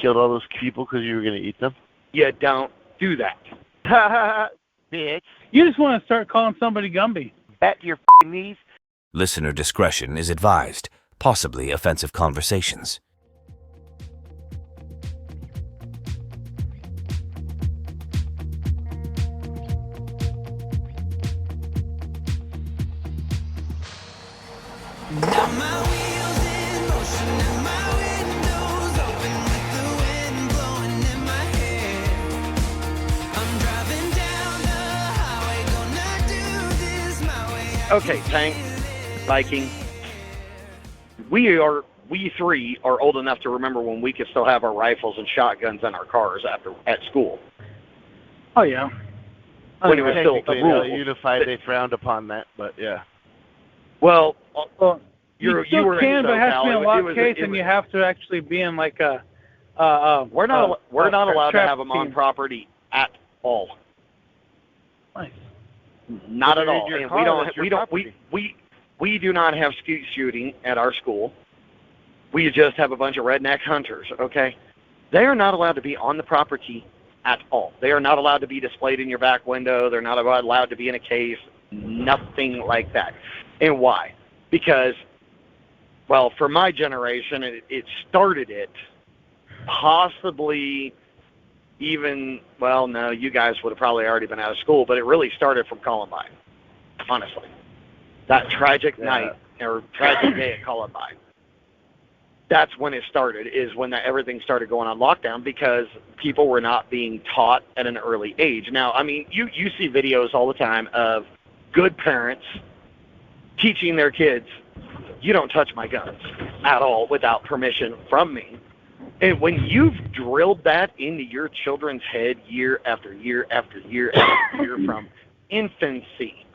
Killed all those people because you were going to eat them? You don't do that. Bitch. You just want to start calling somebody Gumby. Back to your knees. Listener discretion is advised. Possibly offensive conversations. Okay, Tank, Viking. We three are old enough to remember when we could still have our rifles and shotguns in our cars at school. Oh, yeah. When it was still a Technically, rule. Unified, they frowned upon that, but yeah. Well, you you were can, in but it has to be in a SoCal. locked case, and you have to actually be in like a. We're not allowed to have them on team. property at all. Nice. Not But at they're in all. your And car, we do not have skeet shooting at our school. We just have a bunch of redneck hunters, okay? They are not allowed to be on the property at all. They are not allowed to be displayed in your back window. They're not allowed to be in a case. Nothing like that. And why? Because, well, for my generation, it started it possibly even, well, no, you guys would have probably already been out of school, but it really started from Columbine, honestly. That tragic night or tragic day at Columbine. That's when it started, is when everything started going on lockdown because people were not being taught at an early age. Now, I mean, you see videos all the time of good parents teaching their kids, you don't touch my guns at all without permission from me. And when you've drilled that into your children's head year after year after year after year from infancy,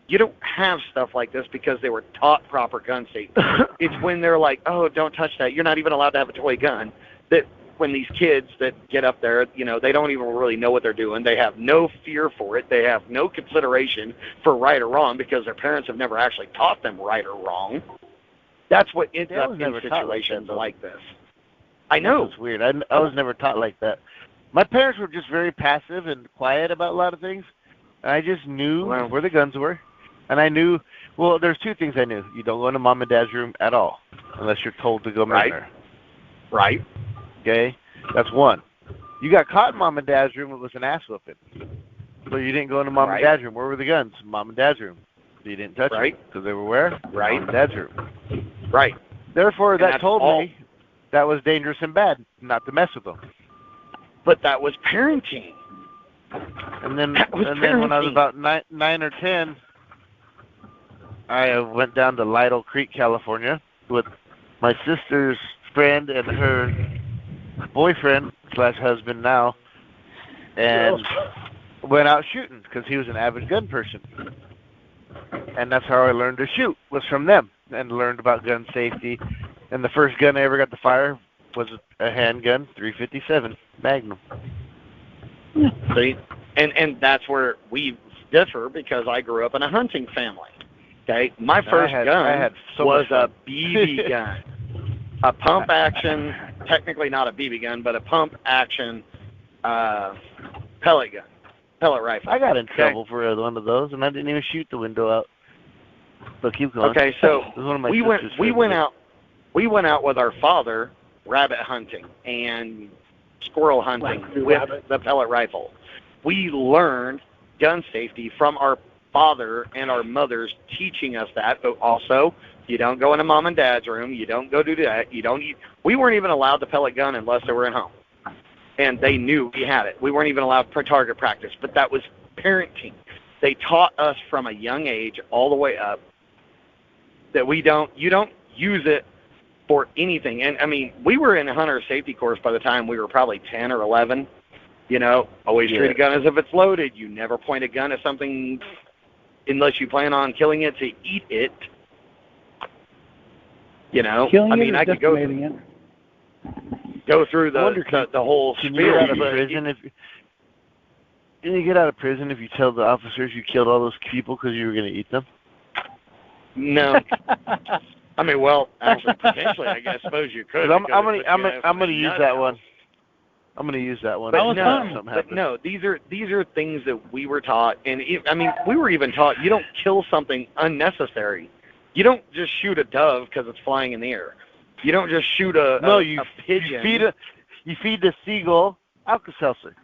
you don't have stuff like this because they were taught proper gun safety. It's when they're like, oh, don't touch that. You're not even allowed to have a toy gun. That when these kids that get up there, you know, they don't even really know what they're doing. They have no fear for it. They have no consideration for right or wrong because their parents have never actually taught them right or wrong. That's what ends up in situations like this. I know. It's weird. I was never taught like that. My parents were just very passive and quiet about a lot of things. And I just knew where the guns were. And I knew, well, there's two things I knew. You don't go into mom and dad's room at all unless you're told to go in there. Right. Okay? That's one. You got caught in mom and dad's room, it was an ass whooping. So you didn't go into mom and dad's room. Where were the guns? Mom and dad's room. So you didn't touch them because they were where? Mom and dad's room. Right. Therefore, that told me that was dangerous and bad, not to mess with them. But that was parenting. And then when I was about 9 or 10, I went down to Lytle Creek, California, with my sister's friend and her boyfriend / husband now, and went out shooting because he was an avid gun person. And that's how I learned to shoot, was from them, and learned about gun safety. And the first gun I ever got to fire was a handgun, .357 Magnum. See? And that's where we differ because I grew up in a hunting family. Okay? My first gun was a BB gun. A pump action, technically not a BB gun, but a pump action pellet gun, pellet rifle. I got in trouble for one of those, and I didn't even shoot the window out. So keep going. Okay, so we went out with our father rabbit hunting and squirrel hunting with the pellet rifle. We learned gun safety from our father and our mothers teaching us that, but also you don't go into mom and dad's room, you don't go do that, we weren't even allowed to pellet gun unless they were at home. And they knew we had it. We weren't even allowed for target practice, but that was parenting. They taught us from a young age all the way up that you don't use it for anything. And I mean, we were in a hunter safety course by the time we were probably 10 or 11. You know, always treat a gun as if it's loaded. You never point a gun at something unless you plan on killing it to eat it. You know, I mean, I could go through the whole spiel. Can you get out of prison if you tell the officers you killed all those people because you were going to eat them? No. I mean, well, actually, potentially, I suppose you could. I'm gonna use that one. I'm gonna use that one. But no, these are things that we were taught, and we were even taught you don't kill something unnecessary. You don't just shoot a dove because it's flying in the air. You don't just shoot a pigeon. You feed the seagull Alka-Seltzer.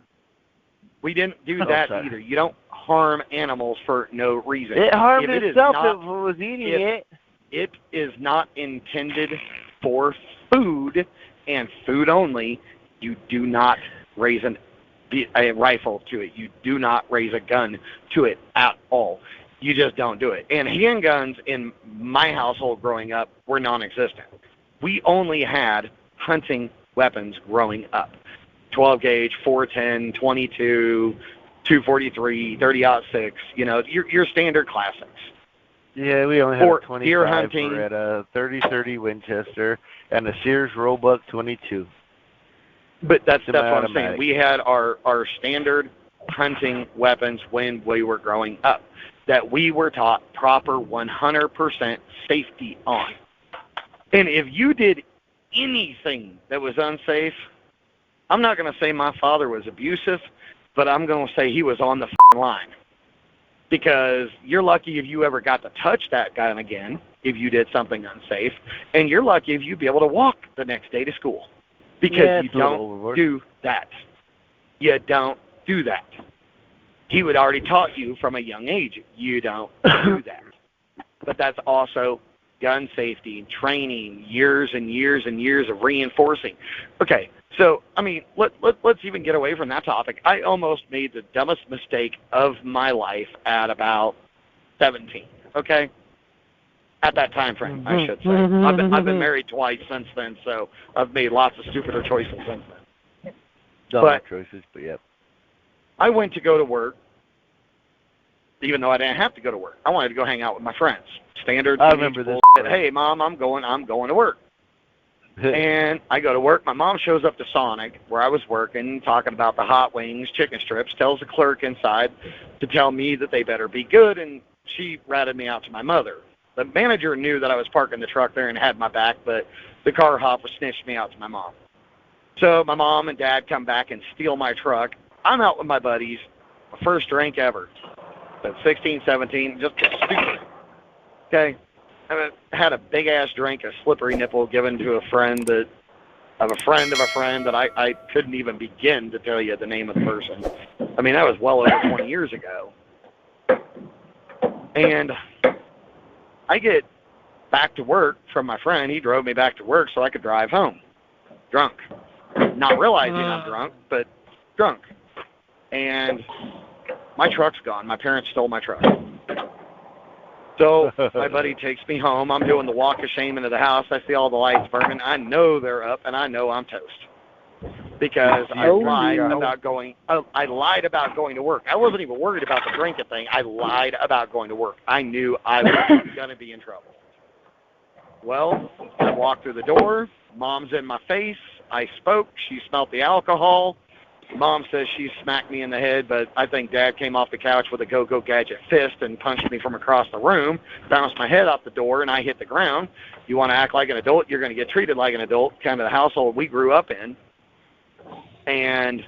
We didn't do that either. You don't harm animals for no reason. It harmed itself if it was eating it. It is not intended for food and food only. You do not raise a rifle to it. You do not raise a gun to it at all. You just don't do it. And handguns in my household growing up were non-existent. We only had hunting weapons growing up. 12 gauge, 410, 22, 243, 30-06, your standard classics. Yeah, we only had a 25 deer hunting, Beretta, 30-30 Winchester, and a Sears Roebuck 22. But that's what I'm saying. We had our standard hunting weapons when we were growing up that we were taught proper 100% safety on. And if you did anything that was unsafe, I'm not going to say my father was abusive, but I'm going to say he was on the line. Because you're lucky if you ever got to touch that gun again, if you did something unsafe, and you're lucky if you'd be able to walk the next day to school. Because you don't do that. You don't do that. He would already taught you from a young age, you don't do that. But that's also gun safety, training, years and years and years of reinforcing. Okay, so, let's even get away from that topic. I almost made the dumbest mistake of my life at about 17, okay? At that time frame, I should say. I've been married twice since then, so I've made lots of stupider choices since then. Dumb choices, but yep. I went to go to work, even though I didn't have to go to work. I wanted to go hang out with my friends. Standard. I remember this. Hey, Mom, I'm going to work. And I go to work. My mom shows up to Sonic, where I was working, talking about the hot wings, chicken strips, tells the clerk inside to tell me that they better be good, and she ratted me out to my mother. The manager knew that I was parking the truck there and had my back, but the car hopper snitched me out to my mom. So my mom and dad come back and steal my truck. I'm out with my buddies, my first drink ever. At 16, 17, just stupid. Okay? I had a big-ass drink, a slippery nipple given to a friend of a friend of a friend that I couldn't even begin to tell you the name of the person. That was well over 20 years ago. And I get back to work from my friend. He drove me back to work so I could drive home. Drunk. Not realizing I'm drunk, but drunk. And my truck's gone. My parents stole my truck. So my buddy takes me home. I'm doing the walk of shame into the house. I see all the lights burning. I know they're up, and I know I'm toast. Because I lied about going to work. I wasn't even worried about the drinking thing. I lied about going to work. I knew I was going to be in trouble. Well, I walked through the door. Mom's in my face. I spoke. She smelt the alcohol. Mom says she smacked me in the head, but I think Dad came off the couch with a go-go gadget fist and punched me from across the room, bounced my head off the door, and I hit the ground. You want to act like an adult, you're going to get treated like an adult, kind of the household we grew up in. And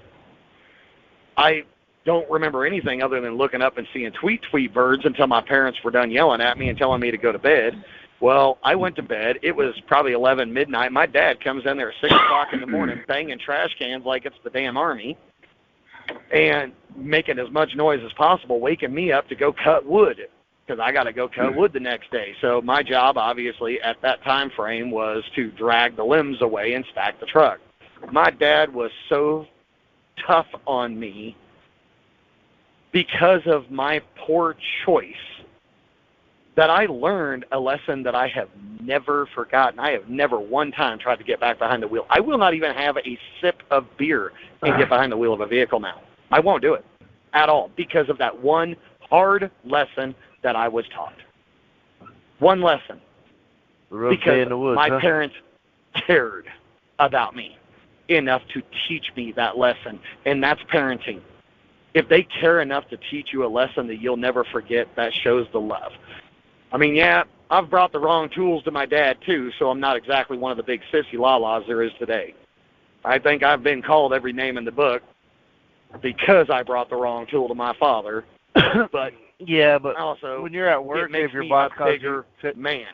I don't remember anything other than looking up and seeing tweet birds until my parents were done yelling at me and telling me to go to bed. Well, I went to bed. It was probably 11 midnight. My dad comes in there at 6 o'clock in the morning banging trash cans like it's the damn army and making as much noise as possible, waking me up to go cut wood because I got to go cut wood the next day. So my job, obviously, at that time frame was to drag the limbs away and stack the truck. My dad was so tough on me because of my poor choice that I learned a lesson that I have never forgotten. I have never one time tried to get back behind the wheel. I will not even have a sip of beer and get behind the wheel of a vehicle now. I won't do it at all because of that one hard lesson that I was taught. One lesson. Because my parents cared about me enough to teach me that lesson, and that's parenting. If they care enough to teach you a lesson that you'll never forget, that shows the love. I I've brought the wrong tools to my dad, too, so I'm not exactly one of the big sissy la-las there is today. I think I've been called every name in the book because I brought the wrong tool to my father. But yeah, but also, when you're at work, it makes if your me boss a calls bigger you, man.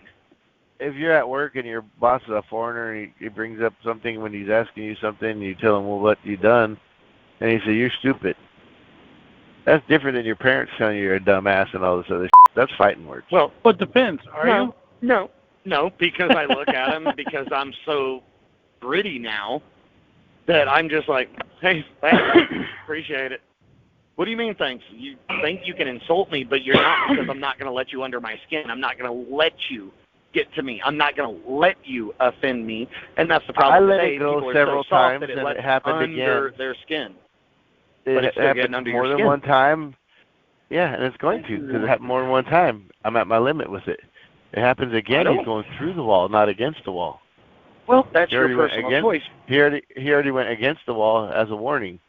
if you're at work and your boss is a foreigner and he brings up something when he's asking you something, and you tell him, well, what you done? And he says, you're stupid. That's different than your parents telling you you're a dumbass and all this other shit. That's fighting words. Well, But depends. Are you? No, because I look at him, because I'm so gritty now, that I'm just like, hey, thanks, appreciate it. What do you mean, thanks? You think you can insult me, but you're not, because I'm not going to let you under my skin. I'm not going to let you get to me. I'm not going to let you offend me. And that's the problem I let today. it go People are several so soft times, that it and lets it happened under again. their skin. It But it's still getting happened under more your than skin. one time. Yeah, and it's going to, because it happened more than one time. I'm at my limit with it. It happens again. He's going through the wall, not against the wall. Well, that's your personal choice. He already went against the wall as a warning.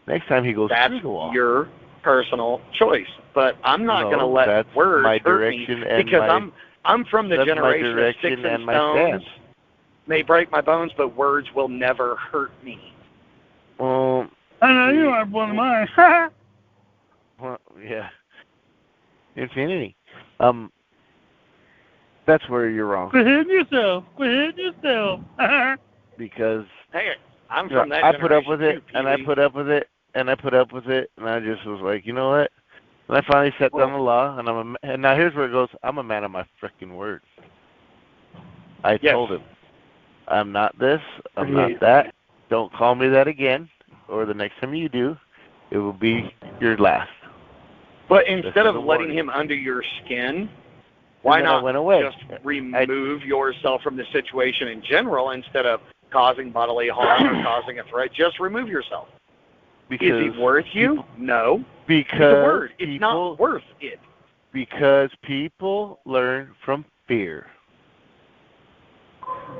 Next time he goes through the wall. That's your personal choice. But I'm not going to let words my hurt direction me, and because I'm from the generation of sticks and stones. May break my bones, but words will never hurt me. Well, I know you are one of mine. well, yeah. Infinity. That's where you're wrong. Quit hitting yourself. Quit hitting yourself. Because hey, I'm from that I generation put up with it, too, and I put up with it, and I put up with it, and I just was like, you know what? And I finally set down the law, and now here's where it goes. I'm a man of my freaking word. I told him, I'm not this, I'm not that. Don't call me that again, or the next time you do, it will be your last. But instead of letting him under your skin, why not just remove yourself from the situation in general instead of causing bodily harm or causing a threat? Just remove yourself. Because is he worth you? No. Because it's a word. It's not worth it. Because people learn from fear.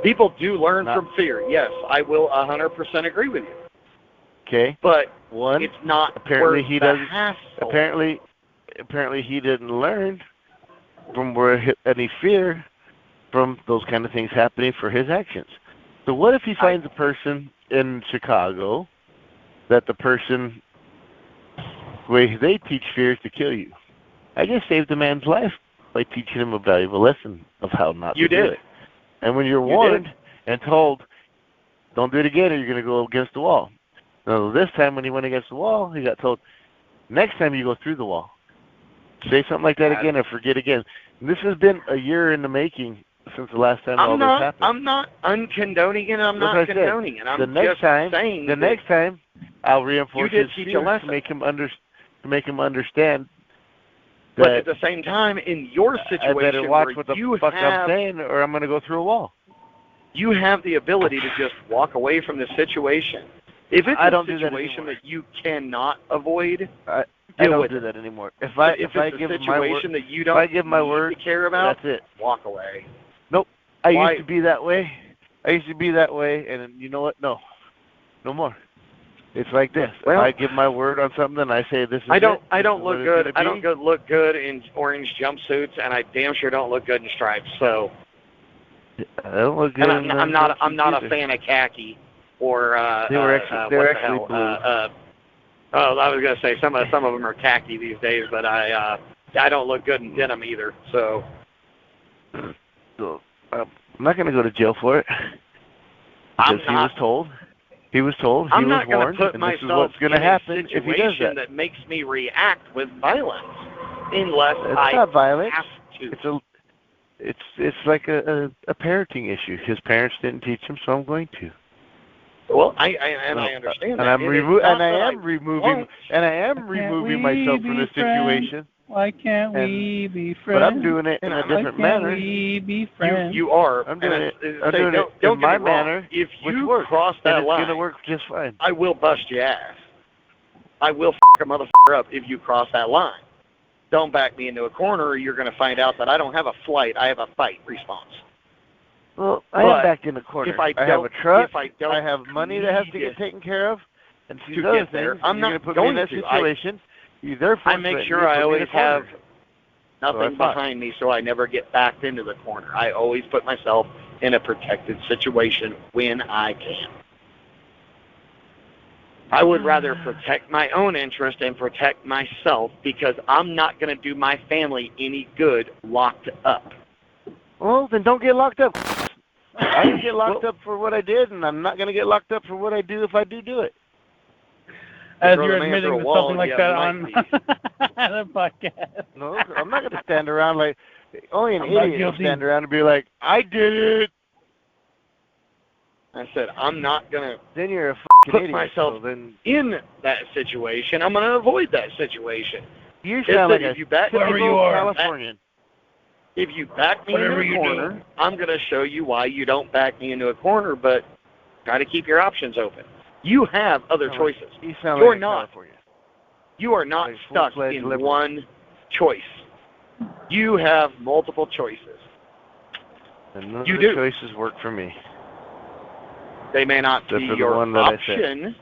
People do learn from fear. Yes, I will 100% agree with you. Okay. But one, it's not apparently worth he the doesn't. hassle. Apparently he didn't learn from any fear from those kind of things happening for his actions. So what if he finds a person in Chicago that the person, the way they teach fear is to kill you? I just saved a man's life by teaching him a valuable lesson of how not to do it. And when you're warned and told, don't do it again or you're going to go against the wall. Now this time when he went against the wall, he got told, next time you go through the wall. Say something like that again or forget again. And this has been a year in the making since the last time all this happened. I'm not uncondoning it. I'm not condoning it. I'm just saying the next time I'll reinforce his teach fear a lesson to make him understand. But at the same time, in your situation, I better watch what the fuck I'm saying, or I'm going to go through a wall. You have the ability to just walk away from the situation. If it's a situation that you cannot avoid, I don't do that anymore. If I give my word, that you don't to care about, that's it. Walk away. Nope. I used to be that way. And you know what? No more. It's like this. Well, if I give my word on something, and I say this is I don't look good. I don't look good in orange jumpsuits, and I damn sure don't look good in stripes. So I don't look good. And I'm not a fan of khaki or they were actually blue. I was gonna say some of them are khaki these days, but I don't look good in denim either. So I'm not gonna go to jail for it. Because he was told. He was told. He was warned. And this is what's going to happen if he does that. That makes me react with violence, unless it's not violence. Have to. It's like a parenting issue. His parents didn't teach him, so I'm going to. Well, I understand that. I am removing myself from the situation. Why can't we be friends? But I'm doing it in a different manner. Why can't we be friends? You are. I'm doing it Don't in my get me wrong. manner, If you works, cross that line, it's going to work just fine. I will bust your ass. I will a motherfucker up if you cross that line. Don't back me into a corner, or you're going to find out that I don't have a flight. I have a fight response. Well, I am backed in the corner. I have a truck. I have money that has to get taken care of. And these other things, I'm not going to put me in that situation. I make sure I always have nothing behind me so I never get backed into the corner. I always put myself in a protected situation when I can. I would rather protect my own interest and protect myself because I'm not going to do my family any good locked up. Well, then don't get locked up. I didn't get locked up for what I did, and I'm not going to get locked up for what I do if I do it. As you're admitting to something like that on the podcast. No, I'm not going to stand around like, only an idiot will stand around and be like, I did it. I said, I'm not going to then you're a put idiot, myself so then in that situation. I'm going to avoid that situation. You sound like a typical Californian. If you back me into a corner, I'm going to show you why you don't back me into a corner, but try to keep your options open. You have other choices. You're not. California. You are not stuck in one choice. You have multiple choices. And none of the choices work for me. They may not be your option,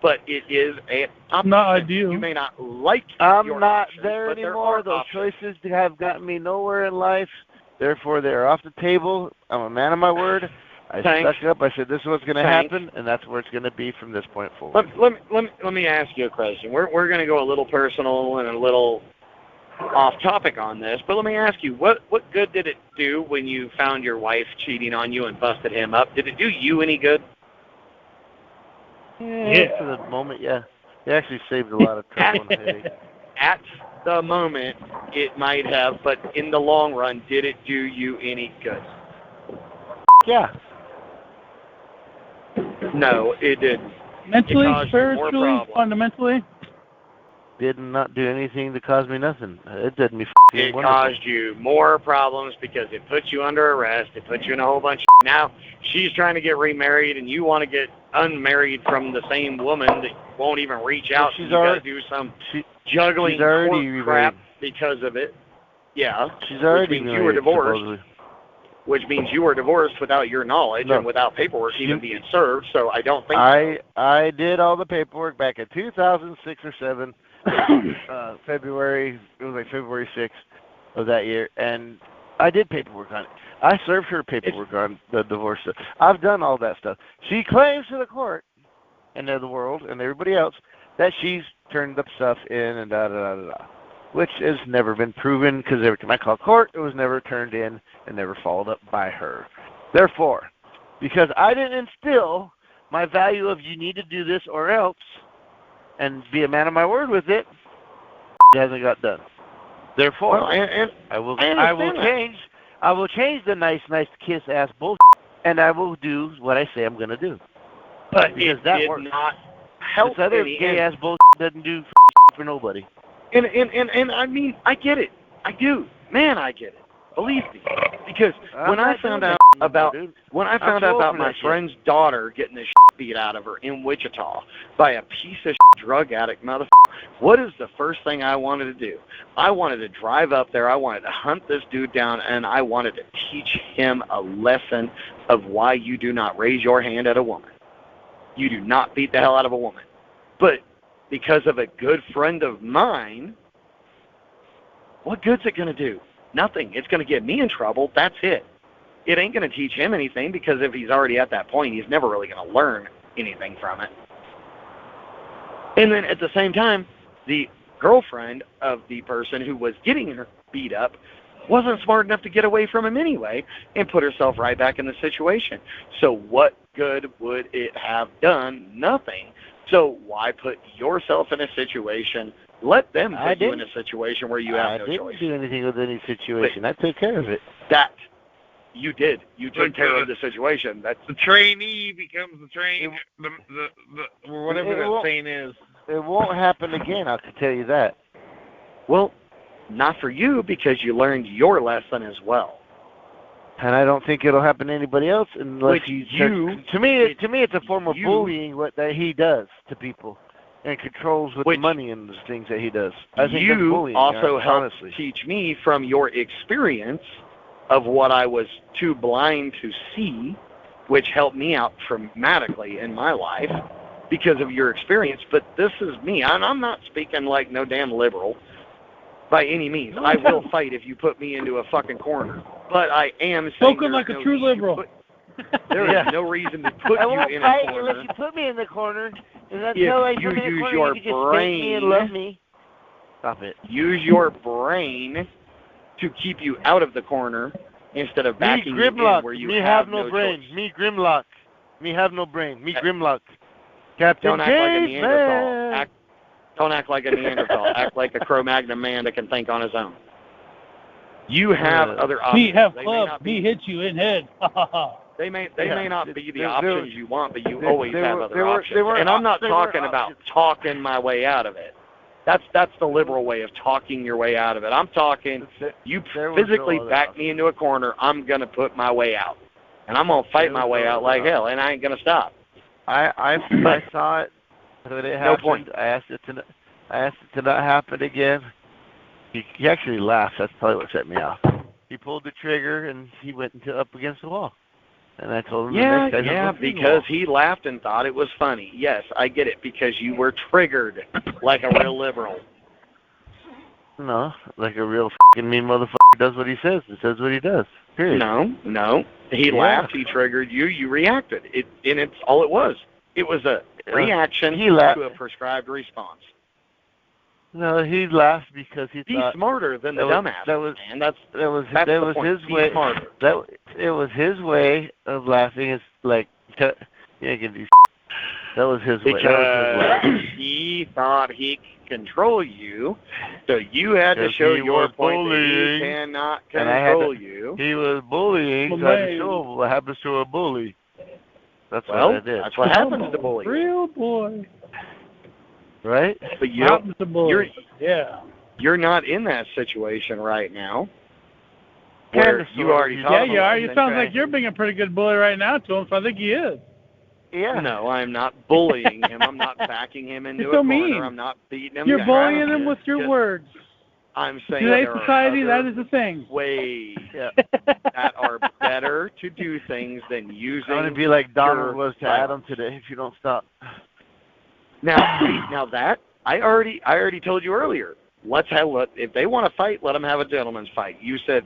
but it is an option. Not ideal. You may not like I'm your not options, there but anymore. There are Those choices have gotten me nowhere in life. Therefore, they are off the table. I'm a man of my word. I stuck up. I said this is what's going to happen, and that's where it's going to be from this point forward. Let me ask you a question. We're going to go a little personal and a little off topic on this, but let me ask you, what good did it do when you found your wife cheating on you and busted him up? Did it do you any good? Yeah. For the moment, yeah. It actually saved a lot of trouble and headache. At the moment, it might have, but in the long run, did it do you any good? Yeah. No, it didn't. Mentally, spiritually, fundamentally? Did not do anything to cause me nothing. It did me It caused you more problems because it put you under arrest. It put you in a whole bunch of now she's trying to get remarried and you want to get unmarried from the same woman that won't even reach out. She's you got to do some juggling court crap because of it. Yeah. She's already you were divorced. Supposedly. Which means you were divorced without your knowledge and without paperwork even being served, so I don't think I did all the paperwork back in 2006 or 7, February, it was like February 6th of that year, and I did paperwork on it. I served her paperwork on the divorce stuff. I've done all that stuff. She claims to the court and to the world and everybody else that she's turned up stuff in and da-da-da-da-da, which has never been proven because every time I call court, it was never turned in and never followed up by her. Therefore, because I didn't instill my value of you need to do this or else and be a man of my word with it, it hasn't got done. Therefore, I will change the nice kiss ass bullshit, and I will do what I say I'm going to do. But because it that did works. Not help this other any gay ass bullshit doesn't do for nobody. And I mean, I get it. I do. Man, I get it. Believe me. Because when I found out about my friend's daughter getting the beat out of her in Wichita by a piece of drug addict motherfucker, what is the first thing I wanted to do? I wanted to drive up there. I wanted to hunt this dude down, and I wanted to teach him a lesson of why you do not raise your hand at a woman. You do not beat the hell out of a woman. But because of a good friend of mine, what good's it going to do? Nothing. It's going to get me in trouble. That's it. It ain't going to teach him anything because if he's already at that point, he's never really going to learn anything from it. And then at the same time, the girlfriend of the person who was getting her beat up wasn't smart enough to get away from him anyway and put herself right back in the situation. So what good would it have done? Nothing. So why put yourself in a situation? Let them put you in a situation where you have no choice. I didn't do anything with any situation. But I took care of it. That you did. You took care of the situation. That's the trainee becomes the train. Or whatever that saying is. It won't happen again. I can tell you that. Well, not for you because you learned your lesson as well. And I don't think it'll happen to anybody else unless to me, it's a form of bullying that he does to people and controls with the money and the things that he does. I think that's bullying. You also helped teach me from your experience of what I was too blind to see, which helped me out dramatically in my life because of your experience. But this is me. And I'm not speaking like no damn liberal. by any means. I will fight if you put me into a fucking corner. But I am saying spoken like a true liberal. There is no reason to put I you won't in a fight corner. unless you put me in the corner. And that's If how I you put me in the use corner, your you can just spank me and love me. Stop it. Use your brain to keep you out of the corner instead of backing you in where you have no brain. choice. Me Grimlock. Me have no brain. Me Grimlock. Captain Don't act like a Caveman. Neanderthal. Don't act like a Neanderthal. Act like a Cro-Magnon man that can think on his own. You have other options. Me have club. Me hit you in head. They may not be the options you want, but you always have other options. And I'm not talking about talking my way out of it. That's the liberal way of talking your way out of it. I'm talking, you physically back me into a corner, I'm going to put my way out. And I'm going to fight my way out like hell, and I ain't going to stop. I saw it when it happened. No point. I asked it to not happen again. He actually laughed. That's probably what set me off. He pulled the trigger, and he went up against the wall. And I told him because he laughed and thought it was funny. Yes, I get it, because you were triggered like a real liberal. No, like a real fucking mean motherfucker does what he says and says what he does. Period. No. He laughed, he triggered you, you reacted. And it's all it was. It was a reaction to a prescribed response. No, he laughed because he thought... He's smarter than the dumbass. That was his way. Smarter. It was his way of laughing. It's like... That was his way. Because he thought he could control you, so you had to show your point that he cannot control you. He was bullying, so I had to show him what happens to a bully. That's what I did. That's what happens to bullies. Real boy. Right? But you're not in that situation right now. Where you already Yeah, you are. You sound like you're being a pretty good bully right now to him, so I think he is. Yeah. No, I'm not bullying him. I'm not backing him into a corner. Mean. I'm not beating him. You're bullying him with your words. I'm saying today's society, that is the thing. Ways that are better to do things than using. I'm gonna be like Donald was to Adam today if you don't stop. Now that I already told you earlier. If they want to fight, let them have a gentleman's fight. You said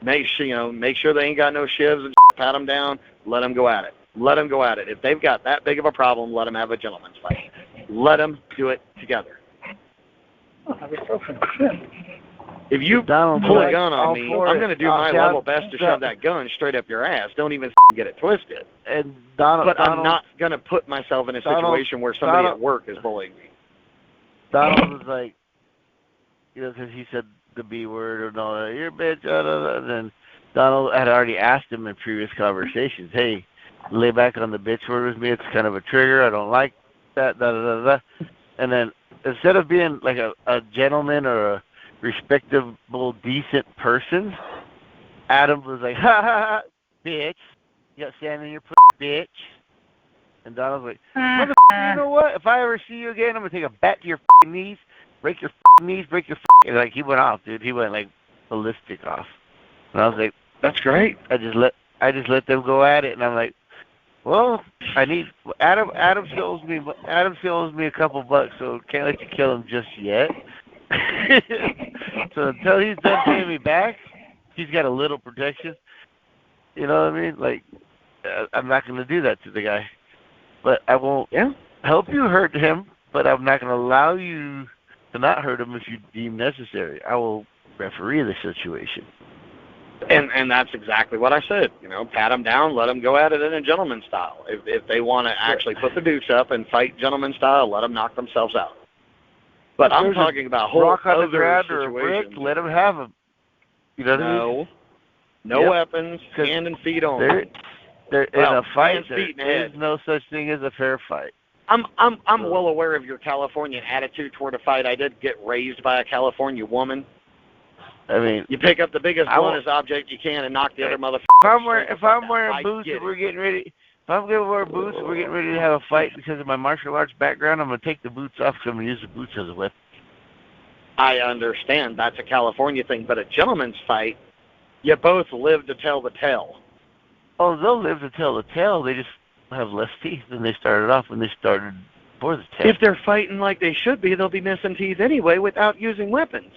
make sure they ain't got no shivs and pat them down. Let them go at it. Let them go at it. If they've got that big of a problem, let them have a gentleman's fight. Let them do it together. If you pull a gun on me, I'm going to do my level best to shove that gun straight up your ass. Don't even get it twisted. And I'm not going to put myself in a situation where somebody at work is bullying me. Donald was like, because he said the B word or no, you're a bitch, and then Donald had already asked him in previous conversations, hey, lay back on the bitch word with me. It's kind of a trigger. I don't like that, And then instead of being like a gentleman or a respectable, decent person, Adam was like, ha, ha, ha, bitch. You got sand in your bitch. And Donald was like, motherfucker, you know what? If I ever see you again, I'm going to take a bat to your knees, break your knees, break your and like, he went off, dude. He went like ballistic off. And I was like, that's great. I just let them go at it. And I'm like, well, I need Adam owes me a couple bucks, so can't let you kill him just yet. So until he's done paying me back, he's got a little protection. You know what I mean? Like, I'm not going to do that to the guy. But I won't help you hurt him, but I'm not going to allow you to not hurt him if you deem necessary. I will referee the situation. And that's exactly what I said. Pat them down, let them go at it in a gentleman style. If they want to actually put the dukes up and fight gentleman style, let them knock themselves out. But I'm talking about whole rock on the other ground situations. Or a brick, let them have them. You know what I mean? No weapons, hand and feet only. In a fight, there is no such thing as a fair fight. I'm well aware of your California attitude toward a fight. I did get raised by a California woman. I mean, you pick up the biggest bluntest object you can and knock the other motherfucker. If I'm wearing boots and we're getting ready, if I'm going to wear boots and we're getting ready to have a fight because of my martial arts background, I'm going to take the boots off because I'm going to use the boots as a weapon. I understand that's a California thing, but a gentleman's fight, you both live to tell the tale. Oh, they'll live to tell the tale. They just have less teeth than they started off when they started before the tale. If they're fighting like they should be, they'll be missing teeth anyway without using weapons.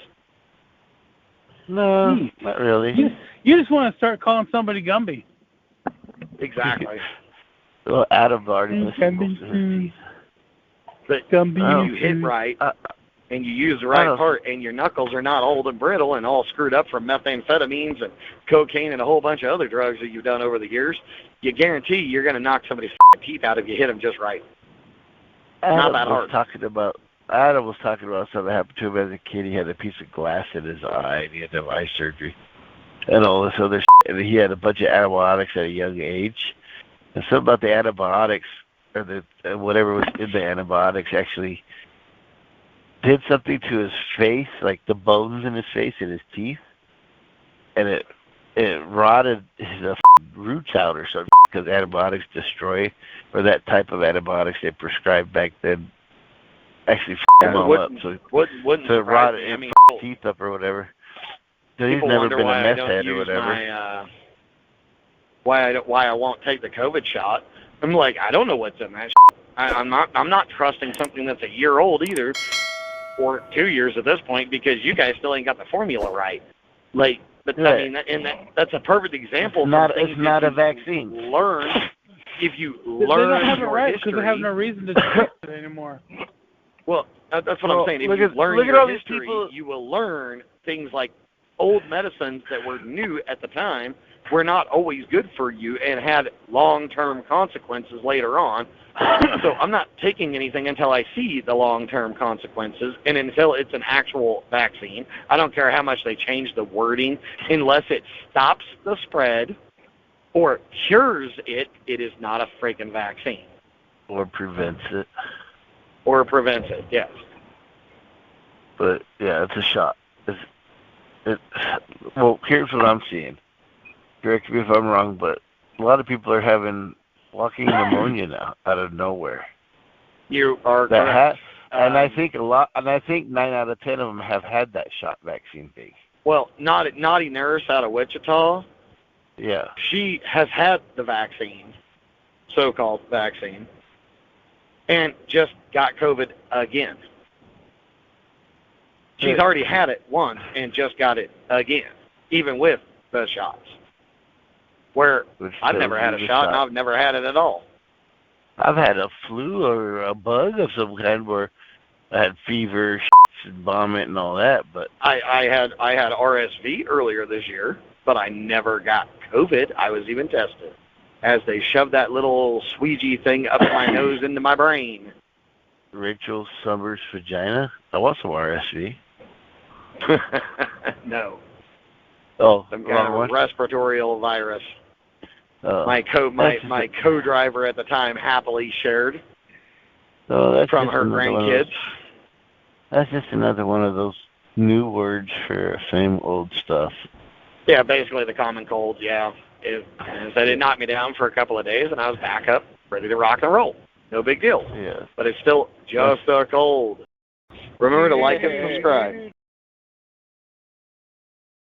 No, not really. You just want to start calling somebody Gumby. Exactly. Well, Adam already Gumby. But Gumby. you hit right, and you use the right part, and your knuckles are not old and brittle and all screwed up from methamphetamines and cocaine and a whole bunch of other drugs that you've done over the years, you guarantee you're going to knock somebody's teeth out if you hit them just right. Not that hard. Adam was talking about something that happened to him as a kid. He had a piece of glass in his eye, and he had to have eye surgery and all this other shit. And he had a bunch of antibiotics at a young age. And something about the antibiotics, or the whatever was in the antibiotics, actually did something to his face, like the bones in his face and his teeth, and it rotted his roots out or something, because antibiotics destroy, or that type of antibiotics they prescribed back then actually him all up. So it rotted his teeth up or whatever. So he's never been a meth head or whatever. Why I won't take the COVID shot. I'm like, I don't know what's in that. I'm not trusting something that's a year old either, or 2 years at this point, because you guys still ain't got the formula right. Like, but yeah. I mean, that's a perfect example. It's not a vaccine. If you learn they don't have it right history, because they have no reason to test it anymore. Well, that's what I'm saying. If you learn your history, you will learn things like old medicines that were new at the time were not always good for you and had long-term consequences later on. So I'm not taking anything until I see the long-term consequences and until it's an actual vaccine. I don't care how much they change the wording. Unless it stops the spread or cures it, it is not a freaking vaccine. Or prevents it. Or prevents it, yes. But, yeah, it's a shot. Well, here's what I'm seeing. Correct me if I'm wrong, but a lot of people are having walking pneumonia now out of nowhere. You are correct. And I think 9 out of 10 of them have had that shot vaccine thing. Well, Naughty Nurse out of Wichita. Yeah. She has had the vaccine, so-called vaccine, and just got COVID again. She's already had it once and just got it again, even with the shots. Where I've never had a shot and I've never had it at all. I've had a flu or a bug of some kind where I had fever, and vomit, and all that. But I had RSV earlier this year, but I never got COVID. I was even tested, as they shoved that little squeegee thing up my nose into my brain. Rachel Summers' vagina? I want some RSV. No. Oh, some kind of respiratory virus. My co-driver at the time happily shared from her grandkids. That's just another one of those new words for same old stuff. Yeah, basically the common cold, yeah. It knocked me down for a couple of days, and I was back up, ready to rock and roll. No big deal. Yeah. But it's still just a cold. Remember to like and subscribe.